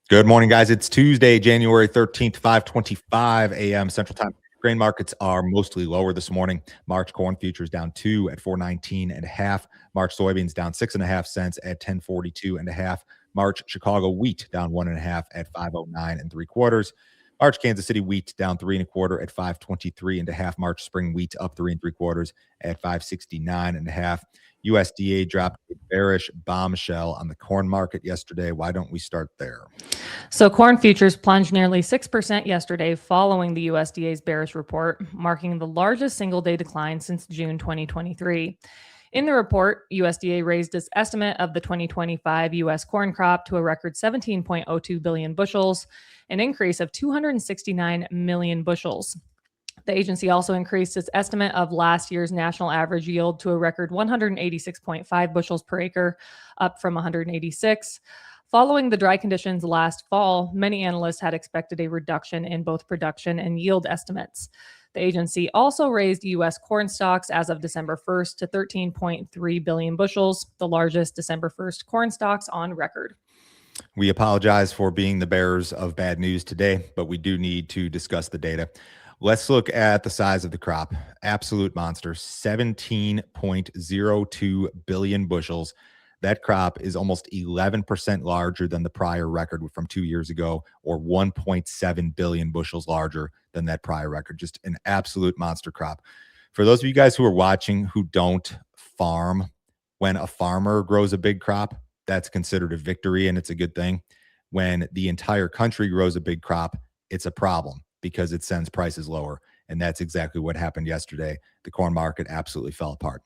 Good morning, guys. It's Tuesday, January 13th, 5:25 a.m. Central Time. Grain markets are mostly lower this morning. March corn futures down 2 at 419.5. March soybeans down 6.5 cents at 1042.5. March Chicago wheat down 1.5 at 509.75. March Kansas City wheat down 3.25 at 523.5. March spring wheat up 3.75 at 569.5. USDA dropped a bearish bombshell on the corn market yesterday. Why don't we start there? So corn futures plunged nearly 6% yesterday following the USDA's bearish report, marking the largest single-day decline since June 2023. In the report, USDA raised its estimate of the 2025 U.S. corn crop to a record 17.02 billion bushels, an increase of 269 million bushels. The agency also increased its estimate of last year's national average yield to a record 186.5 bushels per acre, up from 186. Following the dry conditions last fall, many analysts had expected a reduction in both production and yield estimates. The agency also raised U.S. corn stocks as of December 1st to 13.3 billion bushels, the largest December 1st corn stocks on record. We apologize for being the bearers of bad news today, but we do need to discuss the data. Let's look at the size of the crop. Absolute monster, 17.02 billion bushels. That crop is almost 11% larger than the prior record from 2 years ago, or 1.7 billion bushels larger than that prior record. Just an absolute monster crop. For those of you guys who are watching who don't farm, when a farmer grows a big crop, that's considered a victory and it's a good thing. When the entire country grows a big crop, it's a problem because it sends prices lower. And that's exactly what happened yesterday. The corn market absolutely fell apart.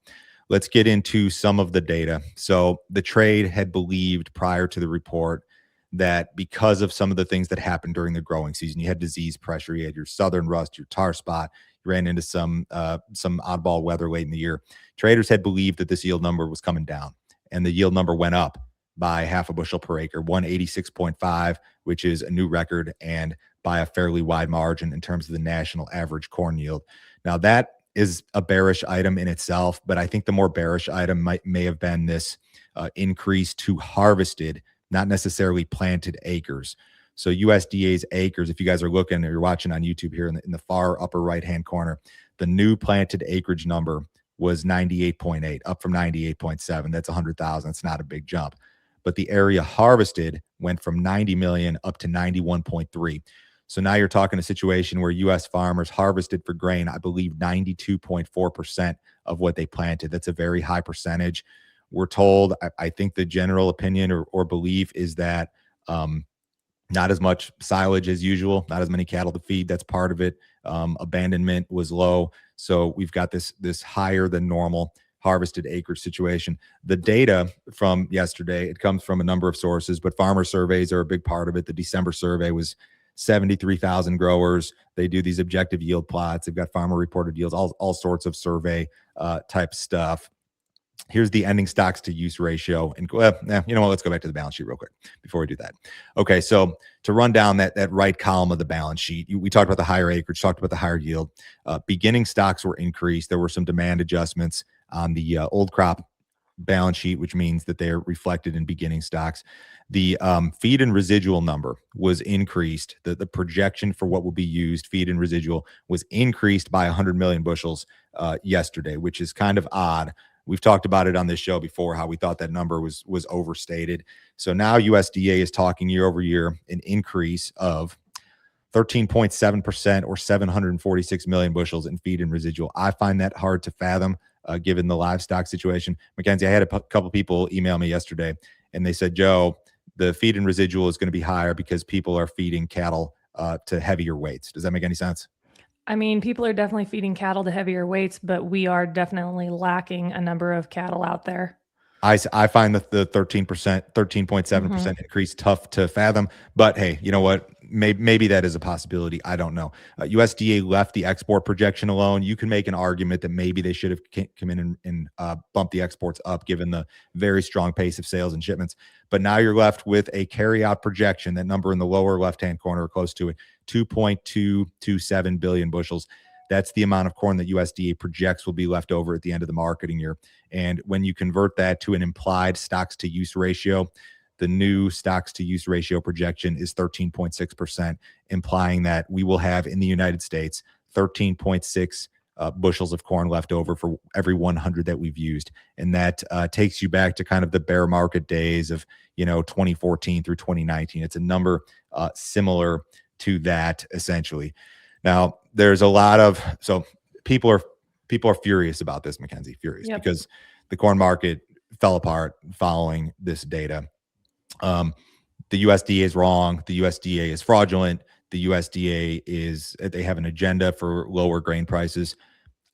Let's get into some of the data. So the trade had believed prior to the report that because of some of the things that happened during the growing season, you had disease pressure, you had your southern rust, your tar spot, you ran into some oddball weather late in the year. Traders had believed that this yield number was coming down, and the yield number went up by half a bushel per acre, 186.5, which is a new record, and by a fairly wide margin in terms of the national average corn yield. Now, that is a bearish item in itself, but I think the more bearish item may have been this increase to harvested, not necessarily planted acres. So USDA's acres, if you guys are looking or you're watching on YouTube here in the far upper right-hand corner, the new planted acreage number was 98.8, up from 98.7. That's 100,000. It's not a big jump. But the area harvested went from 90 million up to 91.3. So now you're talking a situation where U.S. farmers harvested for grain, I believe 92.4% of what they planted. That's a very high percentage. We're told, I think the general opinion or belief is that not as much silage as usual, not as many cattle to feed. That's part of it. Abandonment was low. So we've got this higher than normal harvested acreage situation. The data from yesterday, it comes from a number of sources, but farmer surveys are a big part of it. The December survey was 73,000 growers. They do these objective yield plots. They've got farmer reported yields, all sorts of survey type stuff. Here's the ending stocks to use ratio. And you know what? Let's go back to the balance sheet real quick before we do that. Okay, so to run down that right column of the balance sheet, we talked about the higher acreage, talked about the higher yield. Beginning stocks were increased. There were some demand adjustments on the old crop balance sheet, which means that they're reflected in beginning stocks. The feed and residual number was increased. The projection for what will be used, feed and residual, was increased by 100 million bushels yesterday, which is kind of odd. We've talked about it on this show before, how we thought that number was overstated. So now USDA is talking year over year an increase of 13.7% or 746 million bushels in feed and residual. I find that hard to fathom given the livestock situation. Mackenzie, I had a couple people email me yesterday and they said, Joe, the feed and residual is going to be higher because people are feeding cattle to heavier weights. Does that make any sense? I mean, people are definitely feeding cattle to heavier weights, but we are definitely lacking a number of cattle out there. I find that the 13.7% increase tough to fathom, but hey, you know what? Maybe that is a possibility. I don't know. USDA left the export projection alone. You can make an argument that maybe they should have come in and bumped the exports up given the very strong pace of sales and shipments. But now you're left with a carryout projection, that number in the lower left-hand corner, close to it, 2.227 billion bushels. That's the amount of corn that USDA projects will be left over at the end of the marketing year. And when you convert that to an implied stocks to use ratio, the new stocks to use ratio projection is 13.6%, implying that we will have in the United States 13.6 bushels of corn left over for every 100 that we've used. And that takes you back to kind of the bear market days of, 2014 through 2019. It's a number similar to that, essentially. Now, there's a lot of, so people are furious about this, Mackenzie, furious, because the corn market fell apart following this data. The USDA is wrong. The USDA is fraudulent. The USDA they have an agenda for lower grain prices.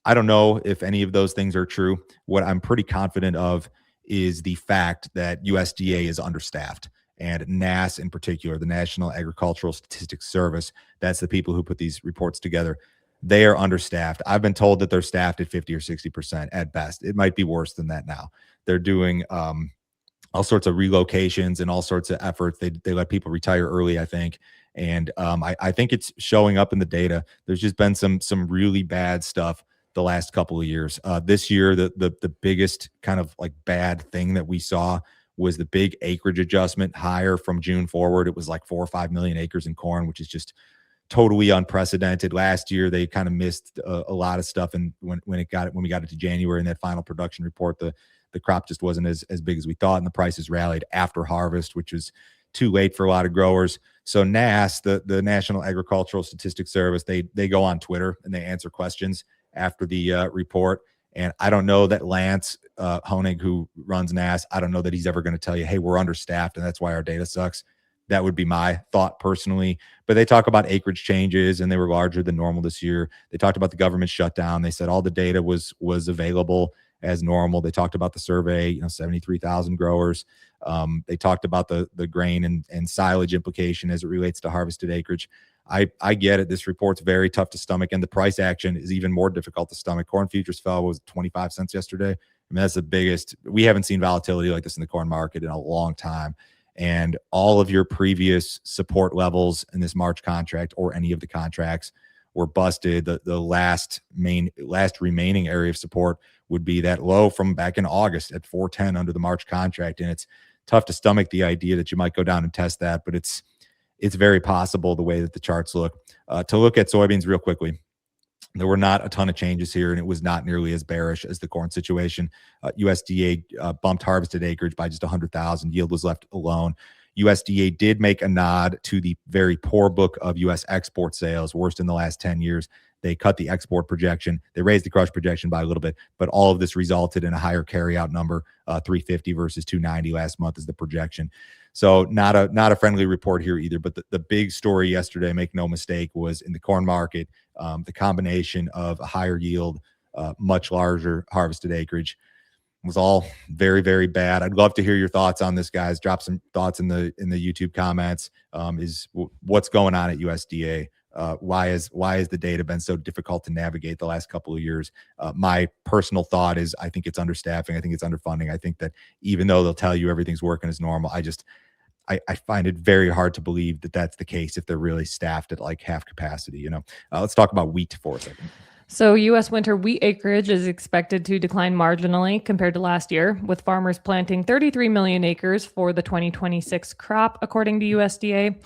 I don't know if any of those things are true. What I'm pretty confident of is the fact that USDA is understaffed, and NASS in particular, the National Agricultural Statistics Service, that's the people who put these reports together. They are understaffed. I've been told that they're staffed at 50 or 60% at best. It might be worse than that now. They're doing all sorts of relocations and all sorts of efforts. They let people retire early, I think. And I think it's showing up in the data. There's just been some really bad stuff the last couple of years. This year, the biggest kind of like bad thing that we saw was the big acreage adjustment higher from June forward. It was like 4 or 5 million acres in corn, which is just totally unprecedented. Last year, they kind of missed a lot of stuff. And when we got it to January in that final production report, the crop just wasn't as big as we thought. And the prices rallied after harvest, which was too late for a lot of growers. So NASS, the National Agricultural Statistics Service, they go on Twitter and they answer questions after the report. And I don't know that Lance Honig, who runs NASS, I don't know that he's ever going to tell you, hey, we're understaffed and that's why our data sucks. That would be my thought personally. But they talk about acreage changes and they were larger than normal this year. They talked about the government shutdown. They said all the data was available as normal. They talked about the survey, 73,000 growers. They talked about the grain and silage implication as it relates to harvested acreage. I get it. This report's very tough to stomach, and the price action is even more difficult to stomach. Corn futures fell, was 25 cents yesterday. I mean, that's the biggest. We haven't seen volatility like this in the corn market in a long time. And all of your previous support levels in this March contract or any of the contracts were busted. The last remaining area of support would be that low from back in August at 410 under the March contract. And it's tough to stomach the idea that you might go down and test that, but it's very possible the way that the charts look. To look at soybeans real quickly, there were not a ton of changes here, and it was not nearly as bearish as the corn situation. USDA bumped harvested acreage by just 100,000. Yield was left alone. USDA did make a nod to the very poor book of U.S. export sales, worst in the last 10 years. They cut the export projection. They raised the crush projection by a little bit, but all of this resulted in a higher carryout number, 350 versus 290 last month is the projection. So not a friendly report here either. But the big story yesterday, make no mistake, was in the corn market, the combination of a higher yield, much larger harvested acreage was all very, very bad. I'd love to hear your thoughts on this, guys. Drop some thoughts in the YouTube comments. What's going on at USDA? Why has the data been so difficult to navigate the last couple of years? My personal thought is I think it's understaffing. I think it's underfunding. I think that even though they'll tell you everything's working as normal, I find it very hard to believe that that's the case if they're really staffed at like half capacity. Let's talk about wheat for a second. So U.S. winter wheat acreage is expected to decline marginally compared to last year, with farmers planting 33 million acres for the 2026 crop, according to USDA.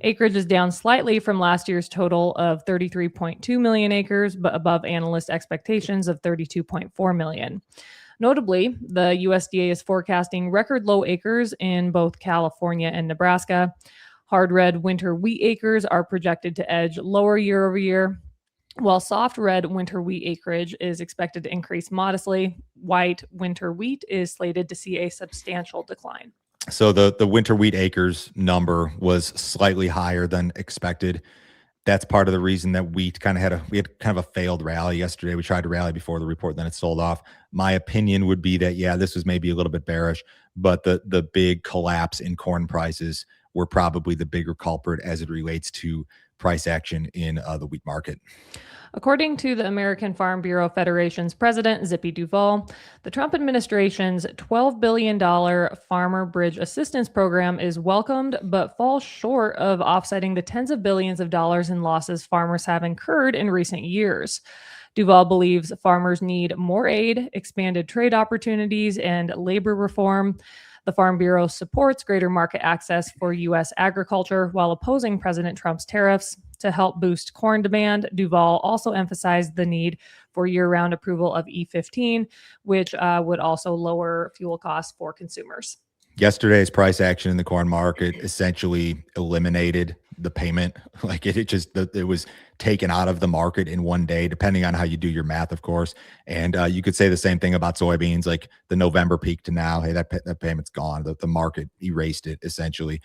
Acreage is down slightly from last year's total of 33.2 million acres, but above analyst expectations of 32.4 million. Notably, the USDA is forecasting record low acres in both California and Nebraska. Hard red winter wheat acres are projected to edge lower year over year, while soft red winter wheat acreage is expected to increase modestly. White winter wheat is slated to see a substantial decline. So the winter wheat acres number was slightly higher than expected. That's part of the reason that wheat we had kind of a failed rally yesterday. We tried to rally before the report, then it sold off. My opinion would be that, yeah, this was maybe a little bit bearish, but the big collapse in corn prices were probably the bigger culprit as it relates to price action in the wheat market. According to the American Farm Bureau Federation's president, Zippy Duvall, the Trump administration's $12 billion Farmer Bridge Assistance Program is welcomed, but falls short of offsetting the tens of billions of dollars in losses farmers have incurred in recent years. Duvall believes farmers need more aid, expanded trade opportunities, and labor reform. The Farm Bureau supports greater market access for U.S. agriculture while opposing President Trump's tariffs. To help boost corn demand, Duval also emphasized the need for year-round approval of E15, which would also lower fuel costs for consumers. Yesterday's price action in the corn market essentially eliminated the payment. Like it was taken out of the market in one day, depending on how you do your math, of course. And you could say the same thing about soybeans, like the November peak to now. Hey, that payment's gone. The market erased it essentially.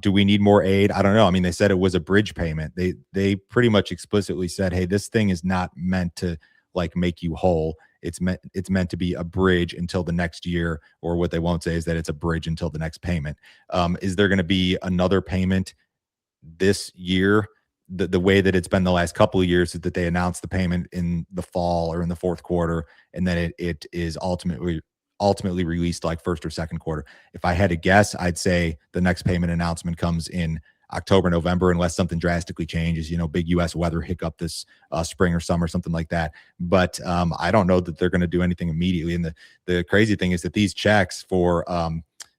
Do we need more aid? I don't know. I mean, they said it was a bridge payment. They pretty much explicitly said, hey, this thing is not meant to like make you whole. It's meant to be a bridge until the next year, or what they won't say is that it's a bridge until the next payment. Is there going to be another payment this year? The way that it's been the last couple of years is that they announce the payment in the fall or in the fourth quarter, and then it is ultimately released like first or second quarter. If I had to guess, I'd say the next payment announcement comes in October, November, unless something drastically changes, big U.S. weather hiccup this spring or summer, something like that. But I don't know that they're going to do anything immediately. And the crazy thing is that these checks for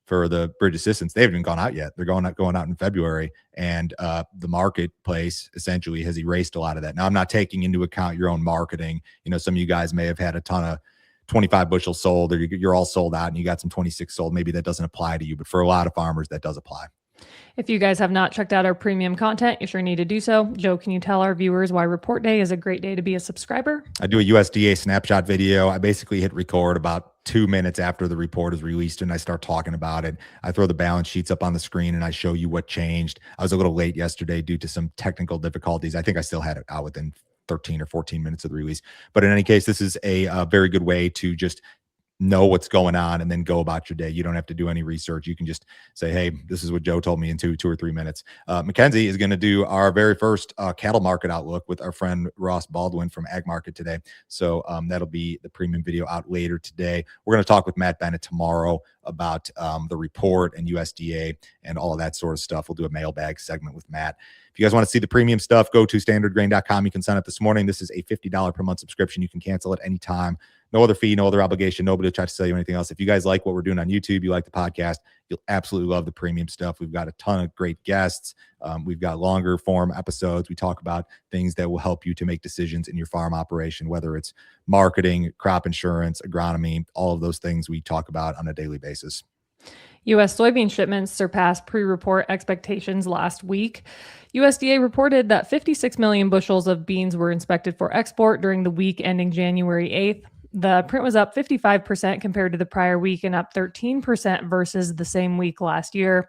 the bridge assistance, they haven't even gone out yet. They're going out in February, and the marketplace essentially has erased a lot of that. Now, I'm not taking into account your own marketing. Some of you guys may have had a ton of 25 bushels sold, or you're all sold out and you got some 26 sold. Maybe that doesn't apply to you, but for a lot of farmers, that does apply. If you guys have not checked out our premium content, you sure need to do so. Joe, can you tell our viewers why report day is a great day to be a subscriber? I do a USDA snapshot video. I basically hit record about 2 minutes after the report is released, and I start talking about it. I throw the balance sheets up on the screen and I show you what changed. I was a little late yesterday due to some technical difficulties. I think I still had it out within 13 or 14 minutes of the release. But in any case, this is a very good way to just know what's going on and then go about your day. You don't have to do any research. You can just say, hey, this is what Joe told me in two or 3 minutes. Mackenzie is going to do our very first cattle market outlook with our friend Ross Baldwin from Ag Market today. So that'll be the premium video out later today. We're going to talk with Matt Bennett tomorrow about the report and USDA and all of that sort of stuff. We'll do a mailbag segment with Matt. If you guys want to see the premium stuff, go to standardgrain.com. You can sign up this morning. This is a $50 per month subscription. You can cancel at any time. No other fee, no other obligation. Nobody will try to sell you anything else. If you guys like what we're doing on YouTube, you like the podcast, you'll absolutely love the premium stuff. We've got a ton of great guests. We've got longer form episodes. We talk about things that will help you to make decisions in your farm operation, whether it's marketing, crop insurance, agronomy, all of those things we talk about on a daily basis. U.S. soybean shipments surpassed pre-report expectations last week. USDA reported that 56 million bushels of beans were inspected for export during the week ending January 8th. The print was up 55% compared to the prior week and up 13% versus the same week last year.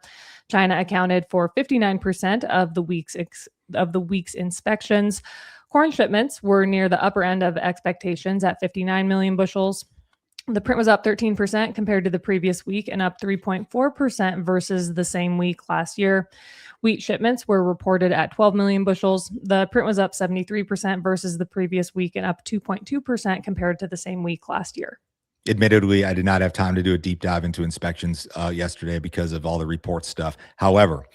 China accounted for 59% of the week's inspections. Corn shipments were near the upper end of expectations at 59 million bushels. The print was up 13% compared to the previous week and up 3.4% versus the same week last year. Wheat shipments were reported at 12 million bushels. The print was up 73% versus the previous week and up 2.2% compared to the same week last year. Admittedly, I did not have time to do a deep dive into inspections yesterday because of all the report stuff. However,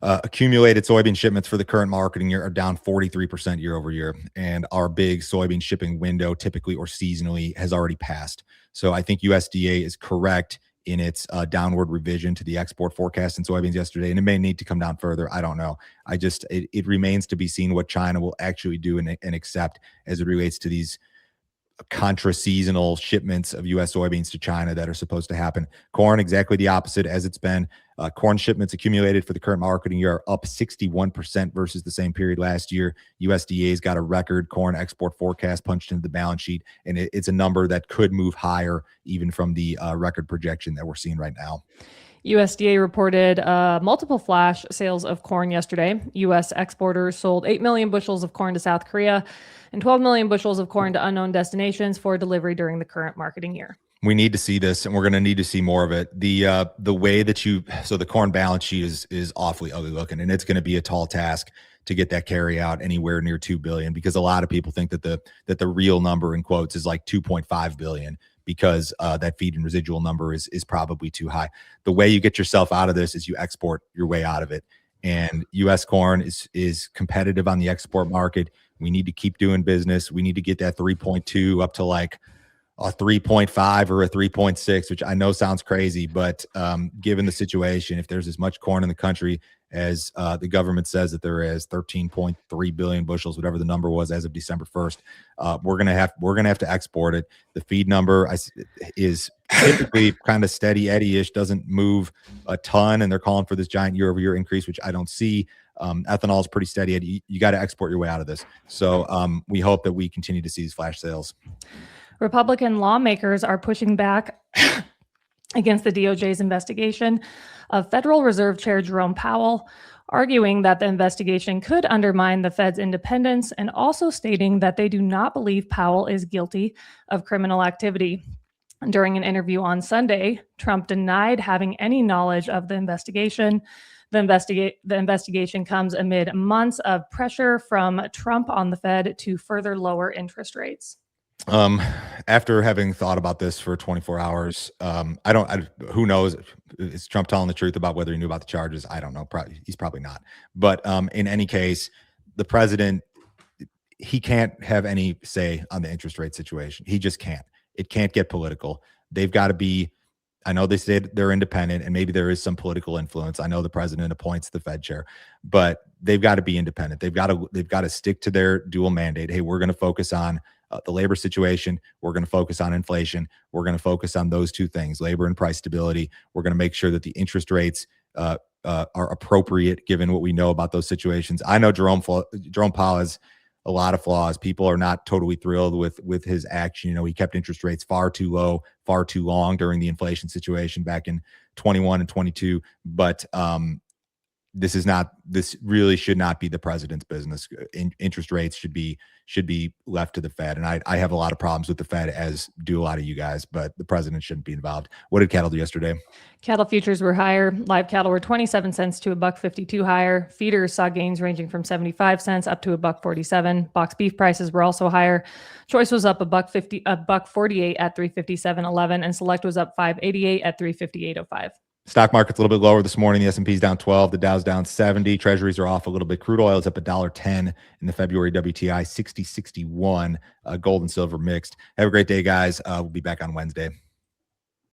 accumulated soybean shipments for the current marketing year are down 43% year over year. And our big soybean shipping window, typically or seasonally, has already passed. So I think USDA is correct in its downward revision to the export forecast in soybeans yesterday, and it may need to come down further. I don't know. It remains to be seen what China will actually do and accept as it relates to these contra-seasonal shipments of U.S. soybeans to China that are supposed to happen. Corn, exactly the opposite as it's been. Corn shipments accumulated for the current marketing year are up 61% versus the same period last year. USDA's got a record corn export forecast punched into the balance sheet, and it's a number that could move higher even from the record projection that we're seeing right now. USDA reported multiple flash sales of corn yesterday. U.S. exporters sold 8 million bushels of corn to South Korea and 12 million bushels of corn to unknown destinations for delivery during the current marketing year. We need to see this, and we're going to need to see more of it. The way that so the corn balance sheet is awfully ugly looking, and it's going to be a tall task to get that carry out anywhere near 2 billion, because a lot of people think that the real number in quotes is like 2.5 billion. Because that feed and residual number is probably too high. The way you get yourself out of this is you export your way out of it. And U.S. corn is competitive on the export market. We need to keep doing business. We need to get that 3.2 up to like a 3.5 or a 3.6, which I know sounds crazy, but given the situation, if there's as much corn in the country as the government says that there is, 13.3 billion bushels, whatever the number was as of December 1st, we're gonna have to export it. The feed number is typically kind of steady Eddie-ish, doesn't move a ton, and they're calling for this giant year-over-year increase, which I don't see. Ethanol is pretty steady, Eddie. You got to export your way out of this. So we hope that we continue to see these flash sales. Republican lawmakers are pushing back against the DOJ's investigation of Federal Reserve Chair Jerome Powell, arguing that the investigation could undermine the Fed's independence and also stating that they do not believe Powell is guilty of criminal activity. During an interview on Sunday, Trump denied having any knowledge of the investigation. The investigation comes amid months of pressure from Trump on the Fed to further lower interest rates. After having thought about this for 24 hours, who knows? Is Trump telling the truth about whether he knew about the charges? I don't know. He's probably not. But in any case, the president, he can't have any say on the interest rate situation. He just can't. It can't get political. They've got to be, I know they say they're independent and maybe there is some political influence. I know the president appoints the Fed chair, but they've got to be independent. They've got to stick to their dual mandate. Hey, we're going to focus on the labor situation. We're going to focus on inflation. We're going to focus on those two things, labor and price stability. We're going to make sure that the interest rates are appropriate given what we know about those situations. I know Jerome Powell has a lot of flaws. People are not totally thrilled with his action. You know, he kept interest rates far too low, far too long during the inflation situation back in 21 and 22. But this really should not be the president's business. Interest rates should be left to the Fed. And I have a lot of problems with the Fed, as do a lot of you guys, but the president shouldn't be involved. What did cattle do yesterday? Cattle futures were higher. Live cattle were 27 cents to $1.52 higher. Feeders saw gains ranging from 75 cents up to $1.47. Box beef prices were also higher. Choice was up $1.48 at $357.11, and Select was up $5.88 at $358.05. Stock market's a little bit lower this morning. The S&P's down 12. The Dow's down 70. Treasuries are off a little bit. Crude oil is up $1.10 in the February WTI, 60.61. Gold and silver mixed. Have a great day, guys. We'll be back on Wednesday.